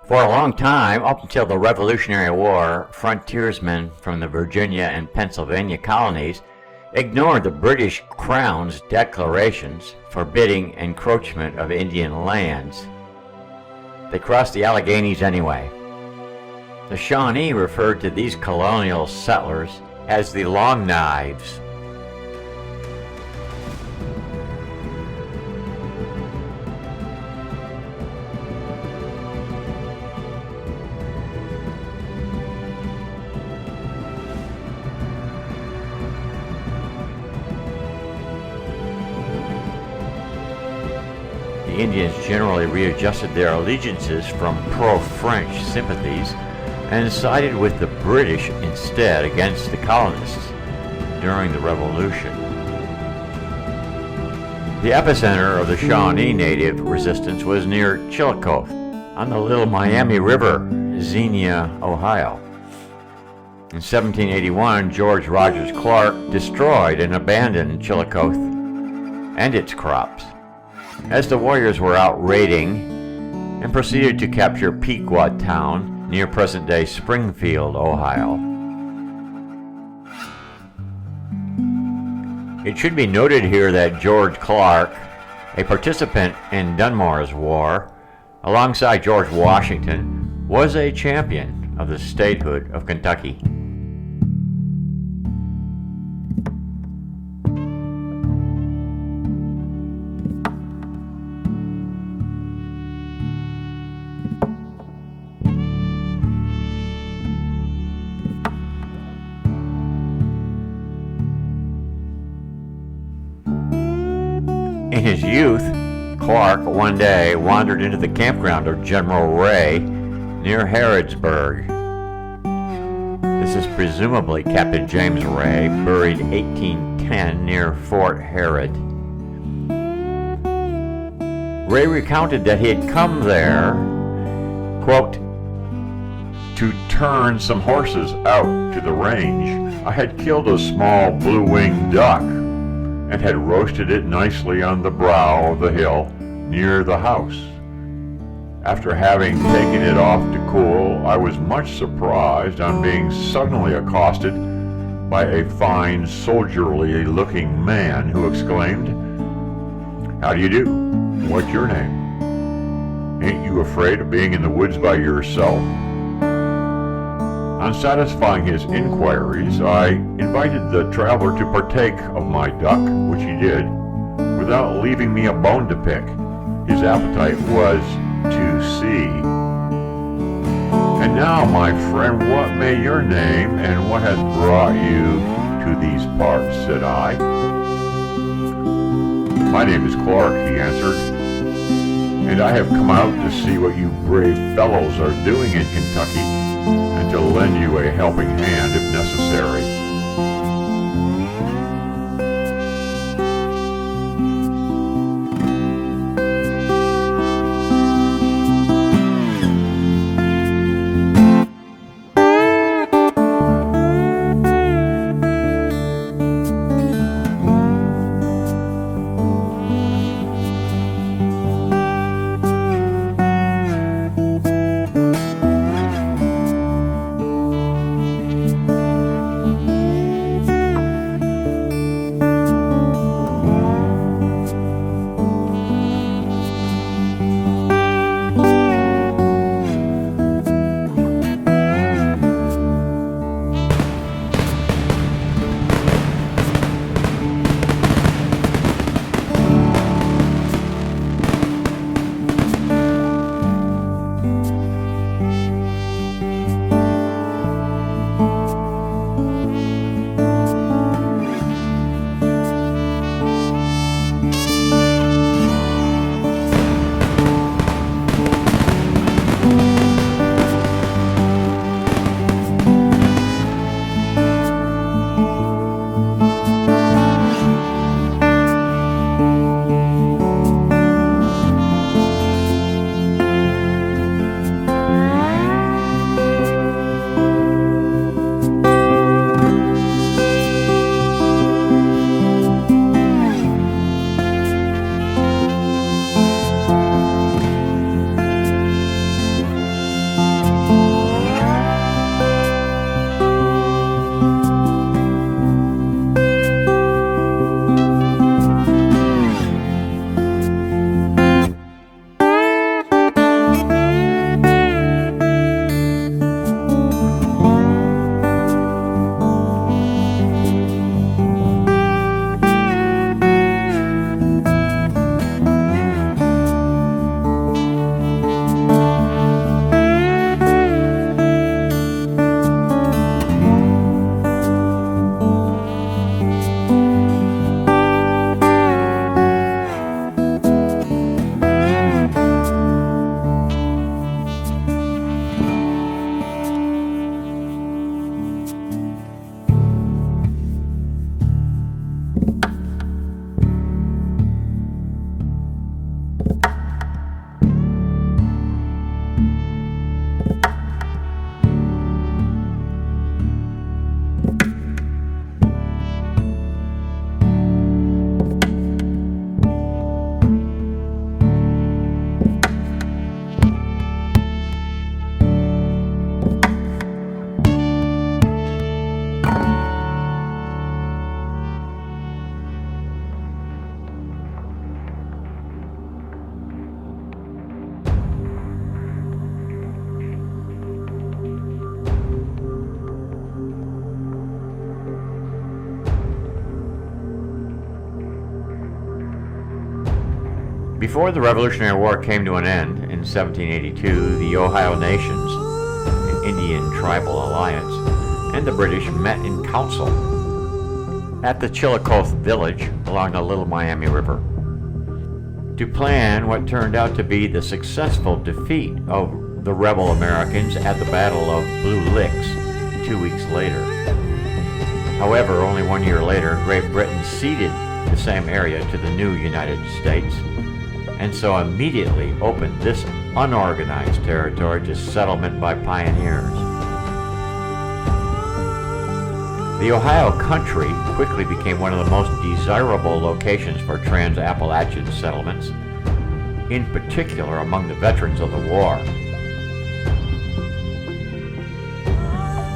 For a long time, up until the Revolutionary War, frontiersmen from the Virginia and Pennsylvania colonies ignored the British Crown's declarations forbidding encroachment of Indian lands. They crossed the Alleghenies anyway. The Shawnee referred to these colonial settlers as the Long Knives. The Indians generally readjusted their allegiances from pro-French sympathies and sided with the British instead against the colonists during the Revolution. The epicenter of the Shawnee Native resistance was near Chillicothe on the Little Miami River, Xenia, Ohio. In 1781, George Rogers Clark destroyed and abandoned Chillicothe and its crops, as the warriors were out raiding, and proceeded to capture Pequot Town near present-day Springfield, Ohio. It should be noted here that George Clark, a participant in Dunmore's War, alongside George Washington, was a champion of the statehood of Kentucky. In his youth, Clark one day wandered into the campground of General Ray near Harrodsburg. This is presumably Captain James Ray, buried 1810 near Fort Harrod. Ray recounted that he had come there, quote, to turn some horses out to the range. I had killed a small blue-winged duck and had roasted it nicely on the brow of the hill near the house. After having taken it off to cool, I was much surprised on being suddenly accosted by a fine, soldierly-looking man who exclaimed, "How do you do? What's your name? Ain't you afraid of being in the woods by yourself?" On satisfying his inquiries, I invited the traveler to partake of my duck, which he did, without leaving me a bone to pick. His appetite was to see. "And now, my friend, what may your name and what has brought you to these parts?" said I. "My name is Clark," he answered, "and I have come out to see what you brave fellows are doing in Kentucky, and to lend you a helping hand if necessary." Before the Revolutionary War came to an end in 1782, the Ohio Nations, an Indian tribal alliance, and the British met in council at the Chillicothe village along the Little Miami River to plan what turned out to be the successful defeat of the rebel Americans at the Battle of Blue Licks 2 weeks later. However, only 1 year later, Great Britain ceded the same area to the new United States, and so immediately opened this unorganized territory to settlement by pioneers. The Ohio country quickly became one of the most desirable locations for trans-Appalachian settlements, in particular among the veterans of the war.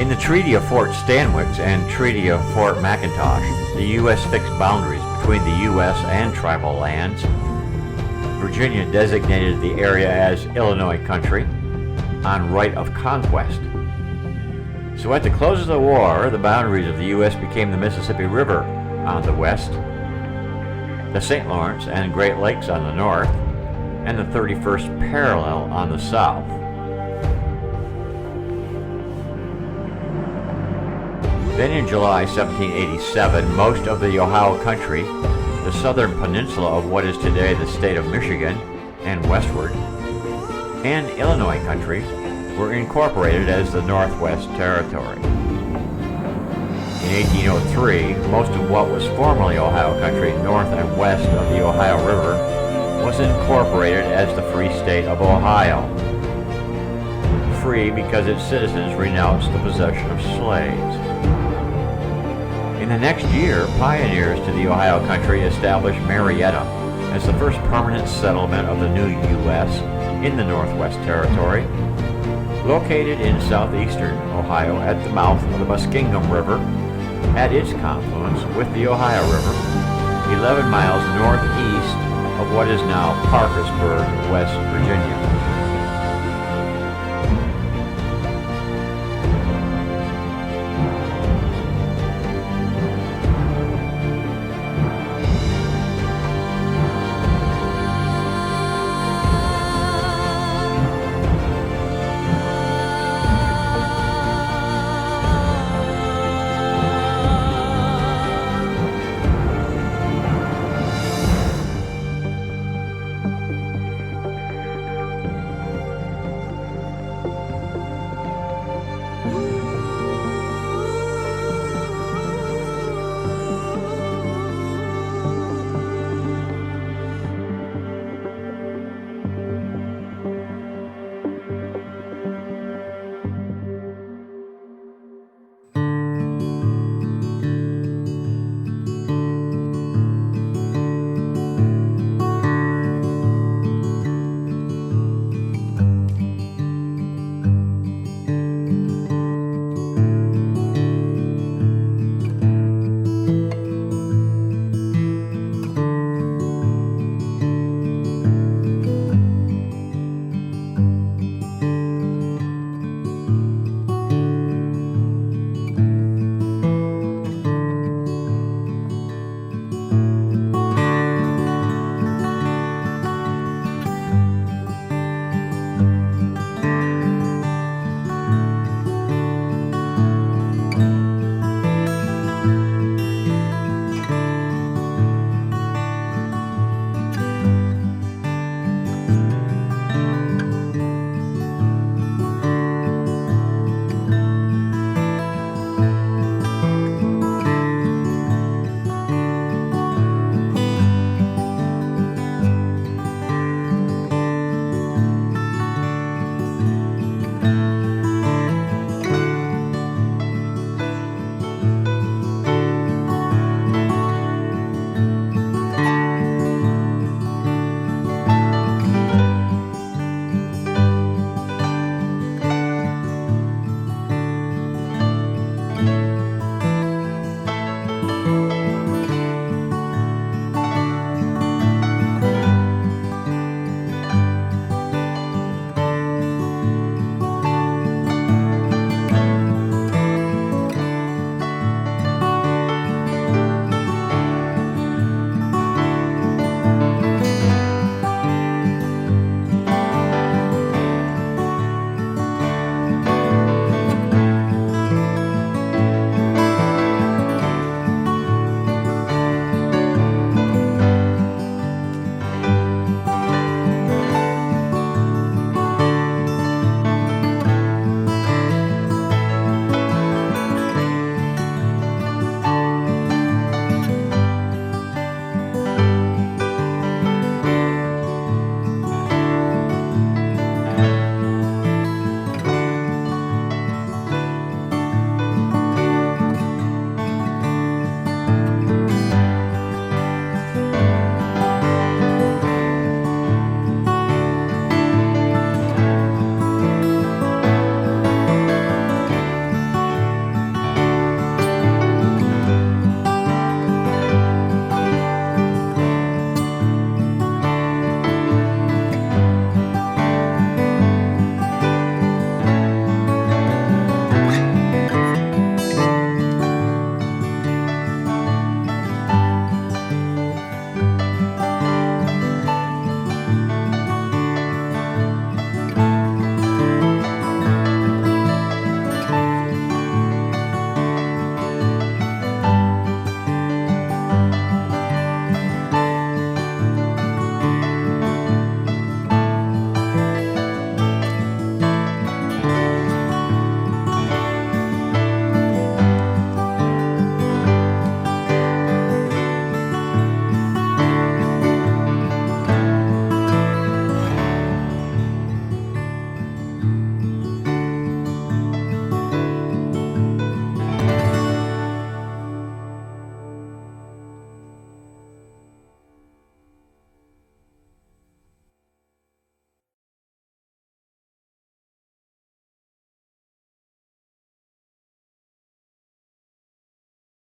In the Treaty of Fort Stanwix and Treaty of Fort McIntosh, the U.S. fixed boundaries between the U.S. and tribal lands. Virginia designated the area as Illinois country on right of conquest. So at the close of the war, the boundaries of the U.S. became the Mississippi River on the west, the St. Lawrence and Great Lakes on the north, and the 31st parallel on the south. Then in July 1787, most of the Ohio country, the southern peninsula of what is today the state of Michigan and westward, and Illinois country were incorporated as the Northwest Territory. In 1803, most of what was formerly Ohio country north and west of the Ohio River was incorporated as the Free State of Ohio. Free because its citizens renounced the possession of slaves. In the next year, pioneers to the Ohio country established Marietta as the first permanent settlement of the new U.S. in the Northwest Territory, located in southeastern Ohio at the mouth of the Muskingum River, at its confluence with the Ohio River, 11 miles northeast of what is now Parkersburg, West Virginia.